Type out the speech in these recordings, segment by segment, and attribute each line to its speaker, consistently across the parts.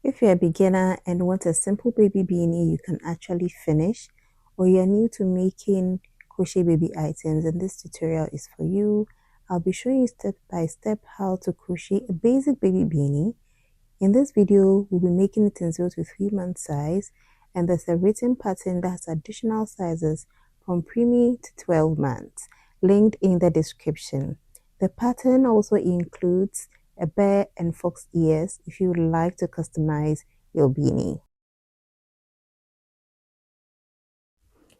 Speaker 1: If you're a beginner and want a simple baby beanie you can actually finish, or you're new to making crochet baby items, then this tutorial is for you. I'll be showing you step by step how to crochet a basic baby beanie. In this video, we'll be making it in 0 to 3 month size, and there's a written pattern that has additional sizes from preemie to 12 months, linked in the description. The pattern also includes a bear and fox ears if you would like to customize your beanie.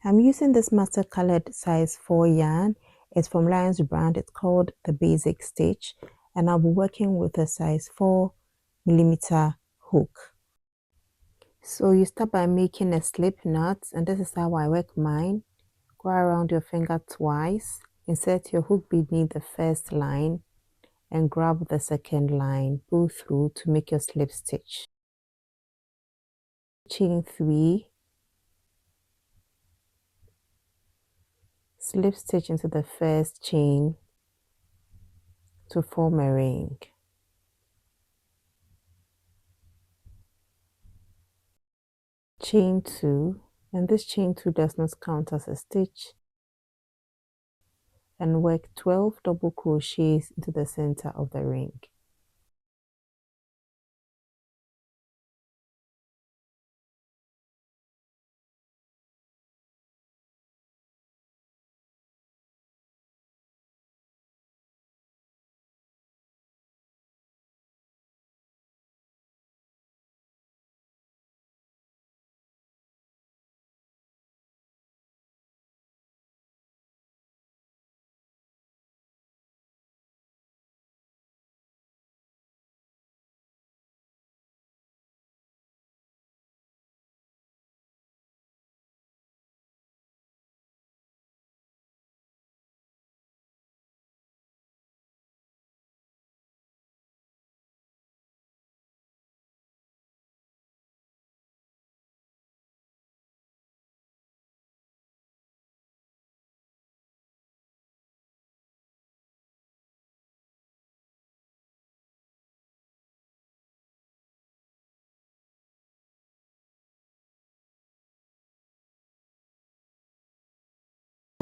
Speaker 1: I'm using this master colored size 4 yarn. It's from Lion's brand. It's called the Basic Stitch, and I'll be working with a size 4mm hook. So you start by making a slip knot, and this is how I work mine. Go around your finger twice, insert your hook beneath the first line, and grab the second line, pull through to make your slip stitch. Chain 3, slip stitch into the first chain to form a ring. Chain 2, and this chain 2 does not count as a stitch, and work 12 double crochets into the center of the ring.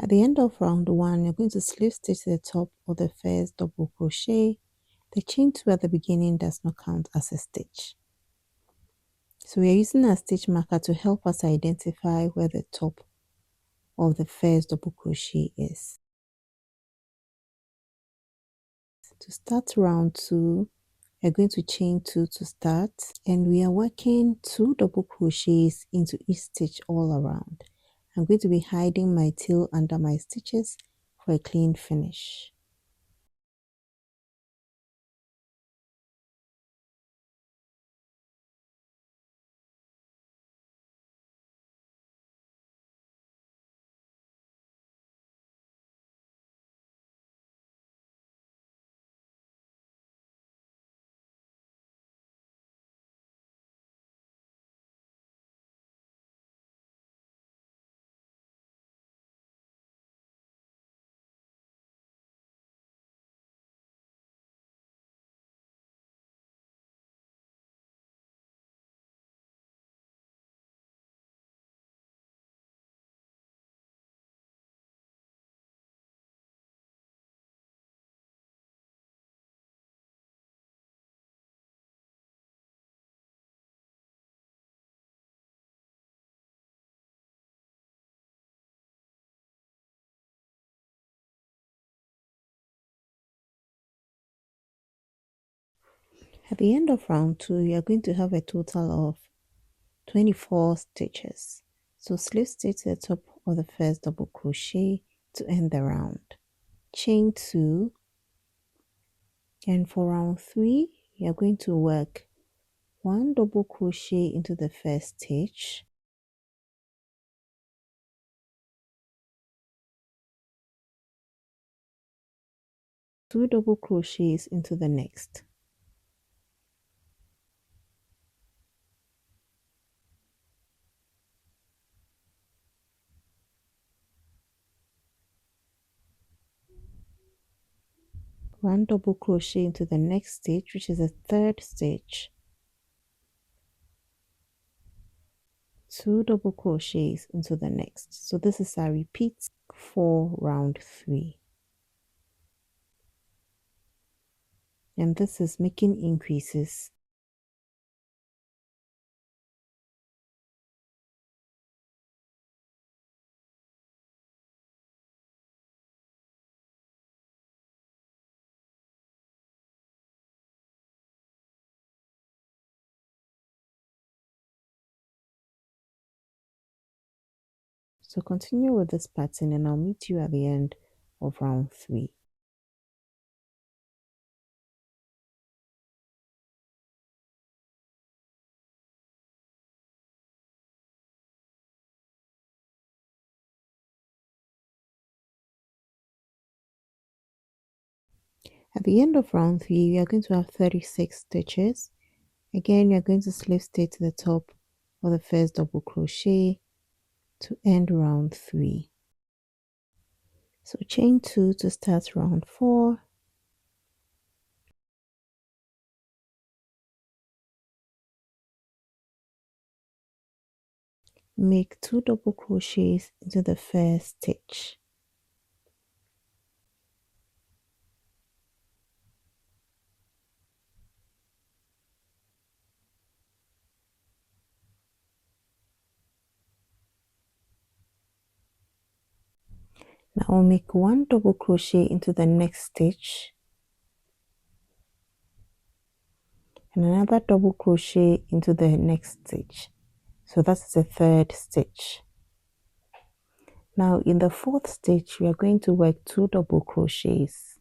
Speaker 1: At the end of round 1, you're going to slip stitch to the top of the first double crochet. The chain 2 at the beginning does not count as a stitch. So we are using a stitch marker to help us identify where the top of the first double crochet is. To start round 2, we're going to chain 2 to start, and we are working 2 double crochets into each stitch all around. I'm going to be hiding my tail under my stitches for a clean finish. At the end of round 2, you are going to have a total of 24 stitches. So slip stitch to the top of the first double crochet to end the round. Chain 2, and for round 3, you are going to work 1 double crochet into the first stitch, two double crochets into the next. One double crochet into the next stitch, which is the third stitch, 2 double crochets into the next. So this is a repeat for round 3. And this is making increases. So continue with this pattern and I'll meet you at the end of round 3. At the end of round 3, we are going to have 36 stitches. Again, you're going to slip stitch to the top of the first double crochet to end round 3. So chain 2 to start round 4. Make 2 double crochets into the first stitch. Now I'll make 1 double crochet into the next stitch and another double crochet into the next stitch. So that's the third stitch. Now in the fourth stitch, we are going to work 2 double crochets.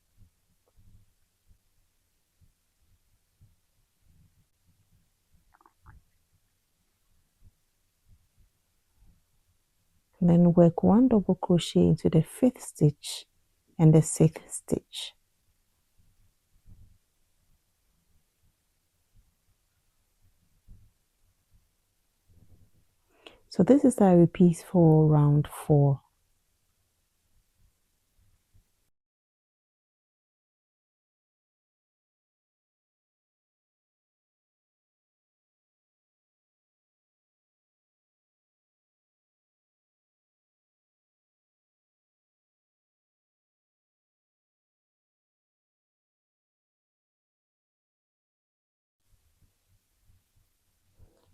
Speaker 1: Then work 1 double crochet into the fifth stitch and the sixth stitch. So this is our repeat for round 4.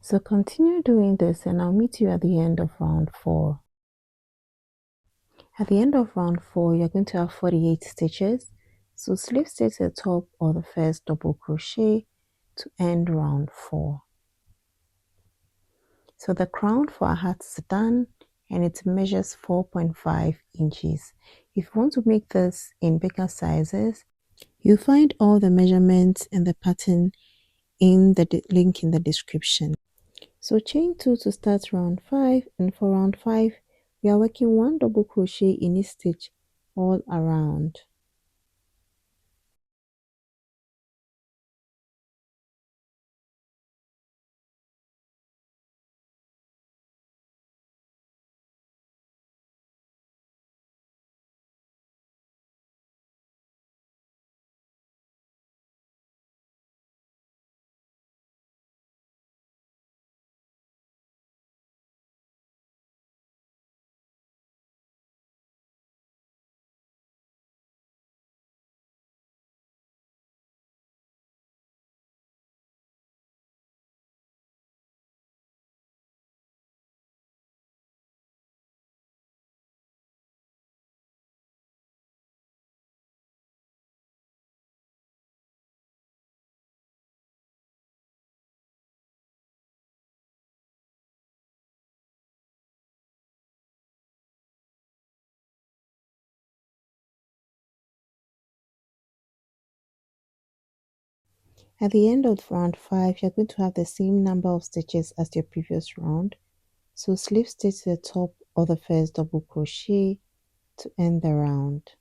Speaker 1: So continue doing this and I'll meet you at the end of round 4. At the end of round 4, you're going to have 48 stitches. So slip stitch the top of the first double crochet to end round 4. So the crown for our hat is done and it measures 4.5 inches. If you want to make this in bigger sizes, you'll find all the measurements and the pattern in the link in the description. So chain 2 to start round 5, and for round 5 we are working 1 double crochet in each stitch all around. At the end of round 5, you're going to have the same number of stitches as your previous round. So slip stitch to the top of the first double crochet to end the round.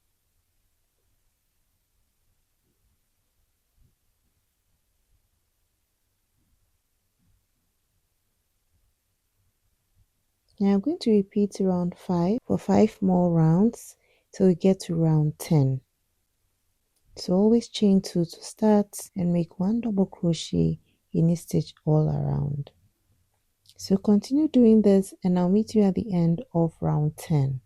Speaker 1: Now I'm going to repeat round 5 for 5 more rounds till we get to round 10. So always chain 2 to start and make 1 double crochet in each stitch all around. So continue doing this and I'll meet you at the end of round 10.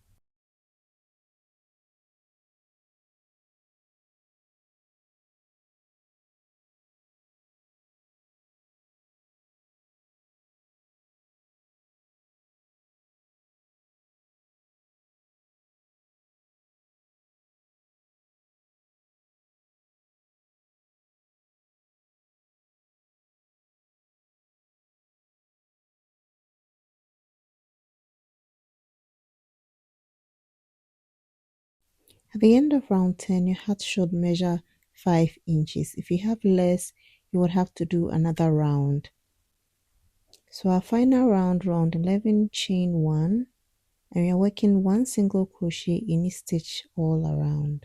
Speaker 1: At the end of round 10, your hat should measure 5 inches. If you have less, you would have to do another round. So our final round, round 11, chain 1, and we are working 1 single crochet in each stitch all around.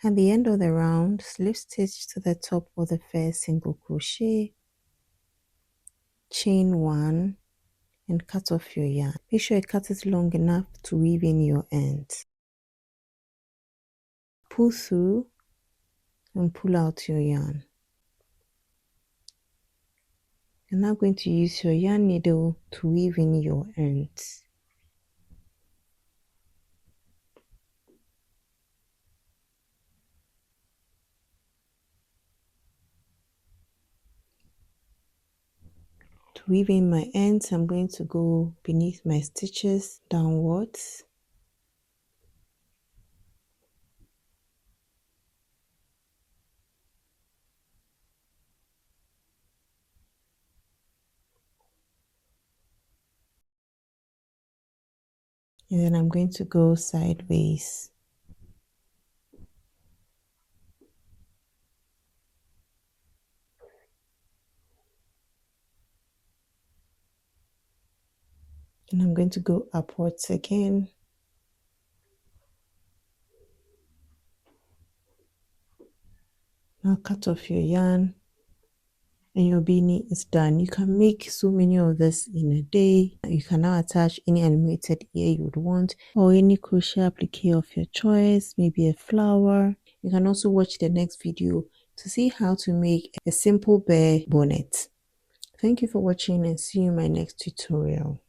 Speaker 1: At the end of the round, slip stitch to the top of the first single crochet, chain 1, and cut off your yarn. Make sure you cut it long enough to weave in your ends. Pull through and pull out your yarn. You're now going to use your yarn needle to weave in your ends. To weave in my ends, I'm going to go beneath my stitches downwards. And then I'm going to go sideways. And I'm going to go upwards again. Now cut off your yarn and your beanie is done. You can make so many of this in a day. You can now attach any animated ear you would want or any crochet applique of your choice, maybe a flower. You can also watch the next video to see how to make a simple bear bonnet. Thank you for watching and see you in my next tutorial.